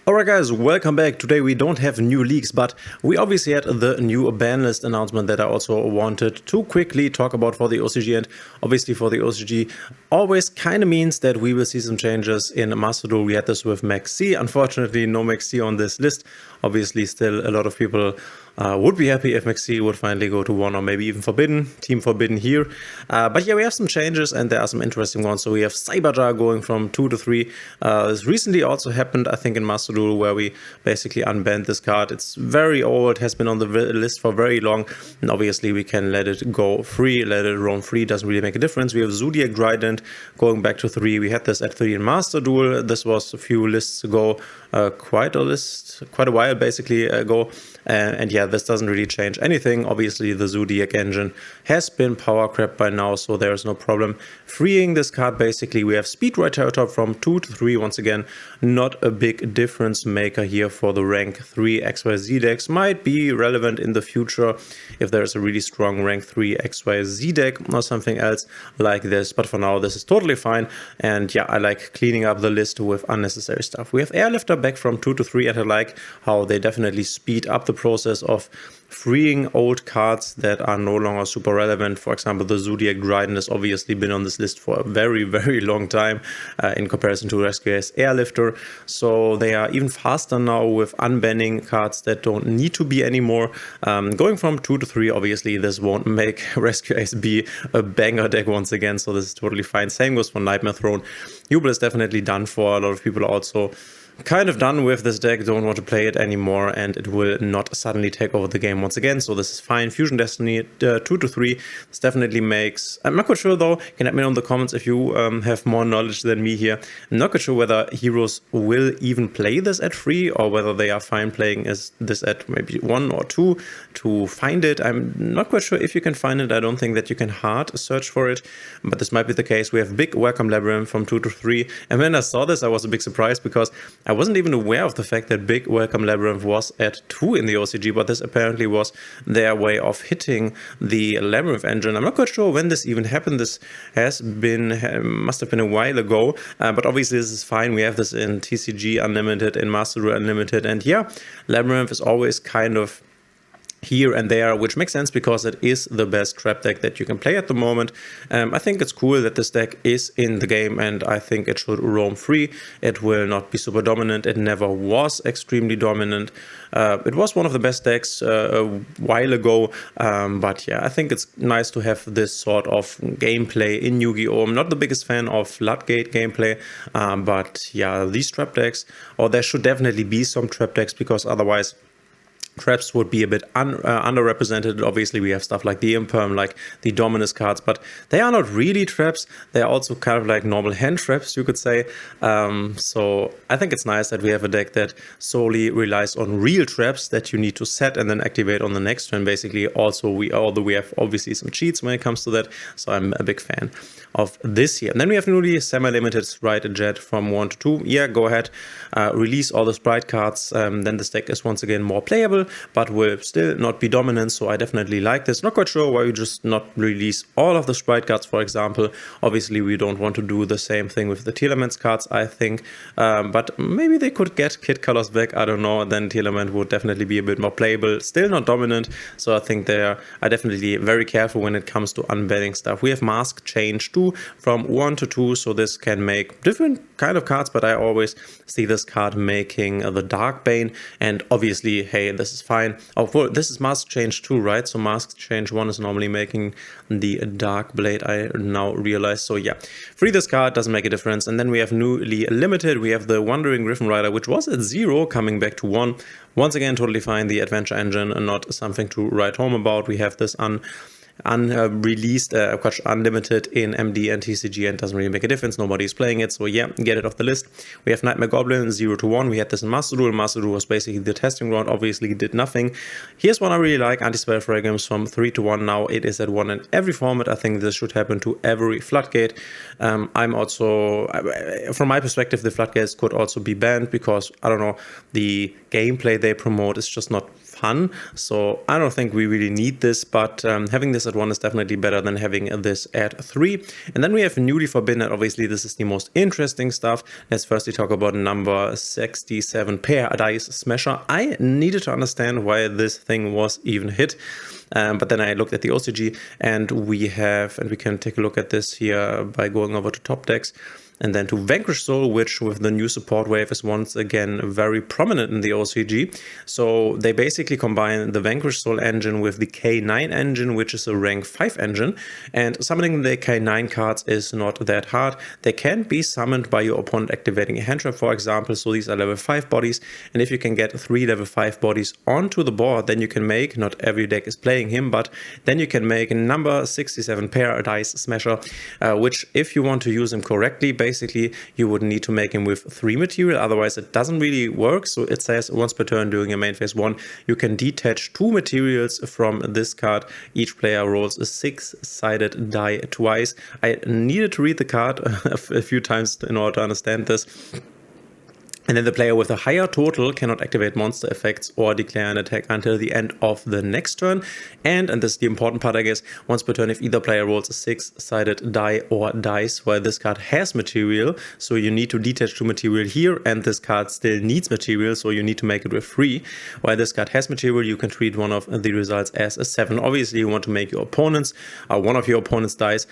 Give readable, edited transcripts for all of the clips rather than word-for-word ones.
Alright guys, welcome back. Today we don't have new leaks, but we obviously had the new ban list announcement that I also wanted to quickly talk about for the OCG, and obviously for the OCG always kind of means that we will see some changes in Master Duel. We had this with Max C. Unfortunately, no Max C on this list. Obviously still a lot of people would be happy if Max C would finally go to 1 or maybe even Forbidden, Team Forbidden here. But yeah, we have some changes and there are some interesting ones. So we have Cyberjar going from 2 to 3. This recently also happened, I think, in Master Duel, where we basically unbanned this card. It's very old, has been on the list for very long, and obviously we can let it go free, let it roam free, doesn't really make a difference. We have Zodiac Trident going back to 3. We had this at 3 in Master Duel. This was a few lists ago, quite a while basically ago. And yeah, this doesn't really change anything. Obviously, the Zodiac engine has been power crept by now, so there's no problem freeing this card. Basically, we have Speed Triceratops from 2 to 3. Once again, not a big difference maker here for the rank 3 XYZ decks. Might be relevant in the future if there's a really strong rank 3 XYZ deck or something else like this. But for now, this is totally fine. And yeah, I like cleaning up the list with unnecessary stuff. We have Airlifter back from 2 to 3, and I like how they definitely speed up the process of freeing old cards that are no longer super relevant. For example, the Zodiac Trident has obviously been on this list for a very, very long time in comparison to Rescue Ace Airlifter. So they are even faster now with unbanning cards that don't need to be anymore. Going from 2 to 3, obviously this won't make Rescue Ace be a banger deck once again, so this is totally fine. Same goes for Nightmare Throne. Jubel is definitely done for. A lot of people also kind of done with this deck, don't want to play it anymore, and it will not suddenly take over the game once again, so this is fine. Fusion Destiny 2 to 3, this definitely makes... I'm not quite sure though, you can let me know in the comments if you have more knowledge than me here. I'm not quite sure whether heroes will even play this at 3, or whether they are fine playing this at maybe 1 or 2 to find it. I'm not quite sure if you can find it. I don't think that you can hard search for it, but this might be the case. We have Big Welcome Labyrinth from 2 to 3, and when I saw this I was a big surprise, because I wasn't even aware of the fact that Big Welcome Labyrinth was at 2 in the OCG, but this apparently was their way of hitting the Labyrinth engine. I'm not quite sure when this even happened. This has been, must have been a while ago, but obviously this is fine. We have this in TCG Unlimited, in Master Duel Unlimited, and yeah, Labyrinth is always kind of here and there, which makes sense because it is the best trap deck that you can play at the moment. I think it's cool that this deck is in the game, and I think it should roam free. It will not be super dominant. It never was extremely dominant. It was one of the best decks a while ago, but yeah, I think it's nice to have this sort of gameplay in Yu-Gi-Oh! I'm not the biggest fan of Floodgate gameplay, but yeah, these trap decks, or there should definitely be some trap decks, because otherwise traps would be a bit underrepresented. Obviously, we have stuff like the Imperm, like the Dominus cards, but they are not really traps. They are also kind of like normal hand traps, you could say. So I think it's nice that we have a deck that solely relies on real traps that you need to set and then activate on the next turn, basically. Also, although we have obviously some cheats when it comes to that, so I'm a big fan of this here. And then we have newly semi-limited Sprite Jet from 1 to 2. Yeah, go ahead, release all the Sprite cards. Then this deck is once again more playable, but will still not be dominant, so I definitely like this. Not quite sure why you just not release all of the Sprite cards, for example. Obviously, we don't want to do the same thing with the Tearlament cards, I think. But maybe they could get kit colors back, I don't know. Then Tearlament would definitely be a bit more playable. Still not dominant, so I think they are definitely very careful when it comes to unbanning stuff. We have Mask Change 2 from 1 to 2, so this can make different kind of cards, but I always see this card making the Dark Bane, and obviously, hey, this is fine. Oh, well, this is Mask Change 2, right? So Mask Change 1 is normally making the Dark Blade, I now realize. So yeah, free this card, doesn't make a difference. And then we have newly limited, we have the Wandering Griffin Rider, which was at 0, coming back to 1. Once again, totally fine. The Adventure Engine, not something to write home about. We have this unreleased, unlimited in MD and TCG, and doesn't really make a difference. Nobody's playing it, so yeah, get it off the list. We have Nightmare Goblin 0 to 1. We had this in Master Duel. Master Duel was basically the testing ground, obviously did nothing. Here's one I really like, Anti-Spell Fragments from 3 to 1. Now it is at 1 in every format. I think this should happen to every Floodgate. I'm also, from my perspective, the Floodgates could also be banned, because I don't know, the gameplay they promote is just not fun. So I don't think we really need this, but having this at 1 is definitely better than having this at 3. And then we have newly forbidden, and obviously this is the most interesting stuff. Let's firstly talk about number 67, pair dice smasher. I needed to understand why this thing was even hit. But then I looked at the OCG, and we can take a look at this here by going over to top decks. And then to Vanquish Soul, which with the new support wave is once again very prominent in the OCG. So they basically combine the Vanquish Soul engine with the K9 engine, which is a rank 5 engine. And summoning the K9 cards is not that hard. They can be summoned by your opponent activating a hand trap, for example. So these are level 5 bodies. And if you can get 3 level 5 bodies onto the board, then you can make, not every deck is playing him, but then you can make number 67 pair dice smasher, which if you want to use him correctly, basically you would need to make him with 3 material, otherwise it doesn't really work. So it says once per turn during your main phase 1 you can detach 2 materials from this card. Each player rolls a 6-sided die twice. I needed to read the card a few times in order to understand this. And then the player with a higher total cannot activate monster effects or declare an attack until the end of the next turn. And this is the important part, I guess, once per turn if either player rolls a 6-sided die or dice, while this card has material, so you need to detach 2 material here, and this card still needs material, so you need to make it with 3. While this card has material, you can treat one of the results as a 7. Obviously, you want to make your opponents, one of your opponent's dice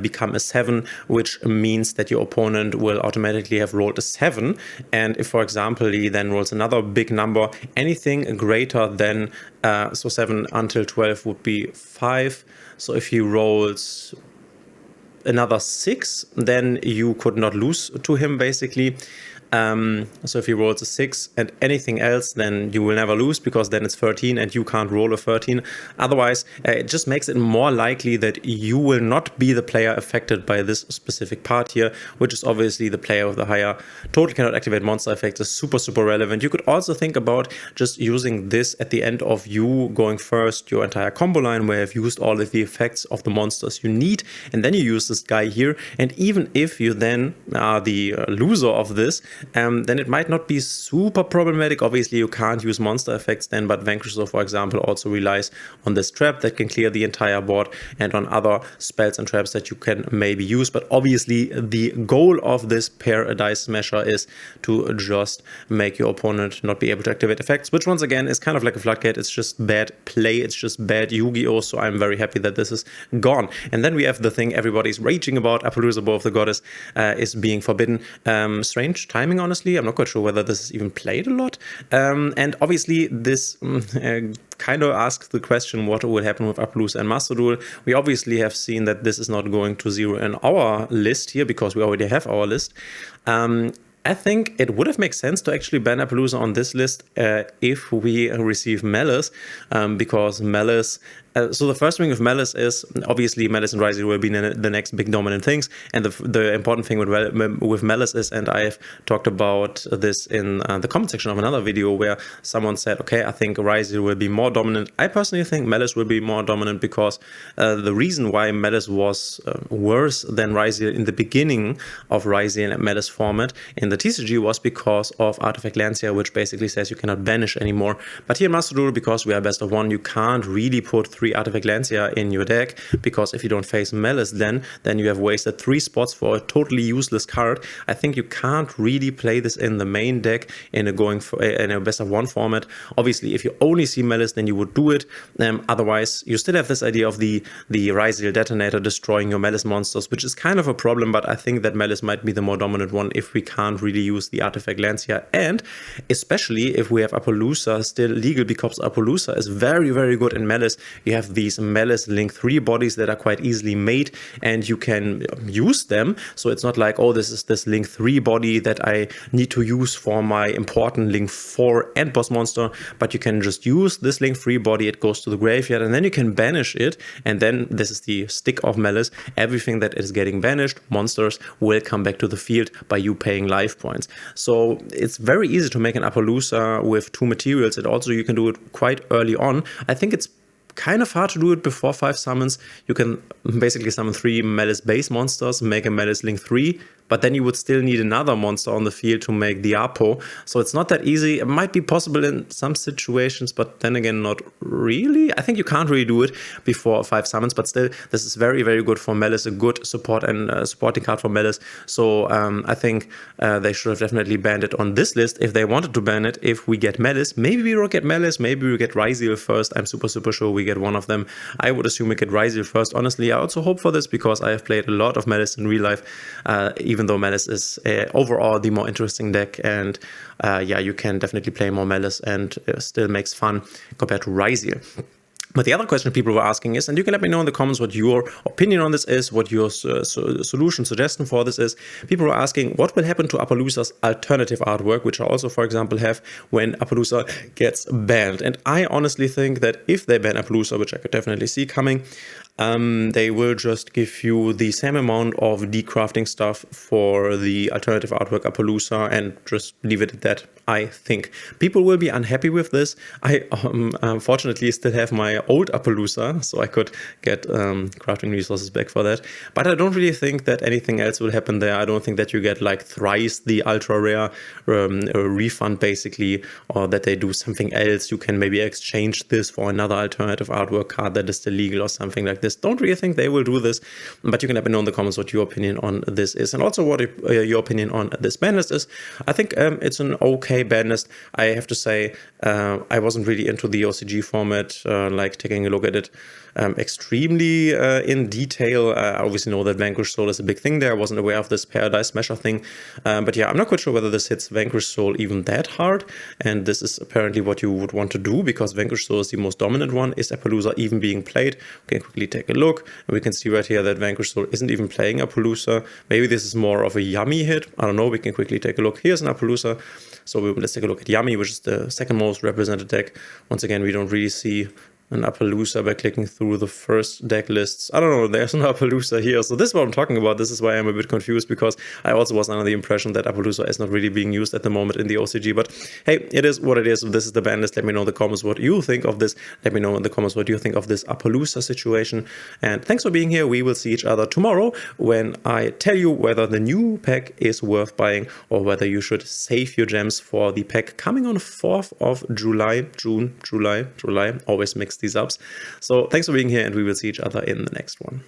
become a 7, which means that your opponent will automatically have rolled a 7. And if, for example, he then rolls another big number, anything greater than, so 7 until 12 would be 5. So if he rolls another 6, then you could not lose to him, basically. So if he rolls a 6 and anything else, then you will never lose, because then it's 13 and you can't roll a 13. Otherwise, it just makes it more likely that you will not be the player affected by this specific part here, which is obviously the player with the higher total cannot activate monster effects is super relevant. You could also think about just using this at the end of you going first your entire combo line, where you've used all of the effects of the monsters you need, and then you use this guy here. And even if you then are the loser of this, then it might not be super problematic. Obviously, you can't use monster effects then, but Vanquish Soul, for example, also relies on this trap that can clear the entire board and on other spells and traps that you can maybe use. But obviously, the goal of this pair dice smasher is to just make your opponent not be able to activate effects, which once again is kind of like a Floodgate. It's just bad play. It's just bad Yu-Gi-Oh! So I'm very happy that this is gone. And then we have the thing everybody's raging about, Apollousa, Bow of the Goddess, is being forbidden. Strange timing, honestly. I'm not quite sure whether this is even played a lot. And obviously this kind of asks the question what will happen with Apollousa and Master Duel. We obviously have seen that this is not going to 0 in our list here, because we already have our list. I think it would have made sense to actually ban Apollousa on this list if we receive Malice, because Malice... so the first thing with Malice is, obviously Malice and Rising will be the next big dominant things, and the important thing with Malice is, and I've talked about this in the comment section of another video where someone said, okay, I think Rising will be more dominant. I personally think Malice will be more dominant, because the reason why Malice was worse than Rising in the beginning of Rising and Malice format in the TCG was because of Artifact Lancia, which basically says you cannot banish anymore. But here in Master Duel, because we are best of 1, you can't really put 3 Artifact Lancia in your deck, because if you don't face Malice, then you have wasted 3 spots for a totally useless card. I think you can't really play this in the main deck in a best of 1 format. Obviously, if you only see Malice, then you would do it. Otherwise, you still have this idea of the Ryzeal Detonator destroying your Malice monsters, which is kind of a problem, but I think that Malice might be the more dominant one if we can't really use the Artifact Lancia, and especially if we have Apollousa still legal, because Apollousa is very good in Malice. You have these Malice Link 3 bodies that are quite easily made, and you can use them. So it's not like, oh, this is this Link 3 body that I need to use for my important Link 4 end boss monster, but you can just use this Link 3 body, it goes to the graveyard, and then you can banish it, and then this is the stick of Malice. Everything that is getting banished, monsters, will come back to the field by you paying life points. So it's very easy to make an Apollousa with 2 materials, and also you can do it quite early on. I think it's kind of hard to do it before 5 summons. You can basically summon 3 Malice base monsters, make a Malice Link 3, but then you would still need another monster on the field to make the Apo. So it's not that easy. It might be possible in some situations, but then again, not really. I think you can't really do it before 5 summons, but still, this is very, very good for Malice, a good support and supporting card for Malice. So I think they should have definitely banned it on this list if they wanted to ban it. If we get Malice, maybe we will get Malice, maybe we get Ryzeal first. I'm super, super sure we get one of them. I would assume we get Ryzeal first. Honestly, I also hope for this because I have played a lot of Malice in real life, even though Malice is overall the more interesting deck. And yeah, you can definitely play more Malice and still makes fun compared to Ryzeal. But the other question people were asking is, and you can let me know in the comments what your opinion on this is, what your solution, suggestion for this is. People were asking what will happen to Apollousa's alternative artwork, which I also, for example, have when Apollousa gets banned. And I honestly think that if they ban Apollousa, which I could definitely see coming, they will just give you the same amount of decrafting stuff for the alternative artwork Apollousa and just leave it at that. I think people will be unhappy with this. I unfortunately still have my old Apollousa, so I could get crafting resources back for that. But I don't really think that anything else will happen there. I don't think that you get like thrice the ultra rare refund basically, or that they do something else. You can maybe exchange this for another alternative artwork card that is still legal or something like this. Don't really think they will do this, but you can let me know in the comments what your opinion on this is, and also what your opinion on this ban list is. I think it's an okay ban list. I have to say I wasn't really into the OCG format, like taking a look at it extremely in detail. I obviously know that Vanquish Soul is a big thing there. I wasn't aware of this Paradise Smasher thing, but yeah, I'm not quite sure whether this hits Vanquish Soul even that hard, and this is apparently what you would want to do because Vanquish Soul is the most dominant one. Is Apollousa even being played? We can quickly take a look, and we can see right here that Vanquish Soul isn't even playing Apollousa. Maybe this is more of a Yummy hit. I don't know. We can quickly take a look. Here's an Apollousa. So let's take a look at Yummy, which is the second most represented deck. Once again, we don't really see an Apollousa by clicking through the first deck lists. I don't know, there's no Apollousa here. So this is what I'm talking about. This is why I'm a bit confused, because I also was under the impression that Apollousa is not really being used at the moment in the OCG. But hey, it is what it is. This is the ban list. Let me know in the comments what you think of this. Let me know in the comments what you think of this Apollousa situation. And thanks for being here. We will see each other tomorrow when I tell you whether the new pack is worth buying or whether you should save your gems for the pack coming on 4th of July. July. Always mix these ups. So thanks for being here, and we will see each other in the next one.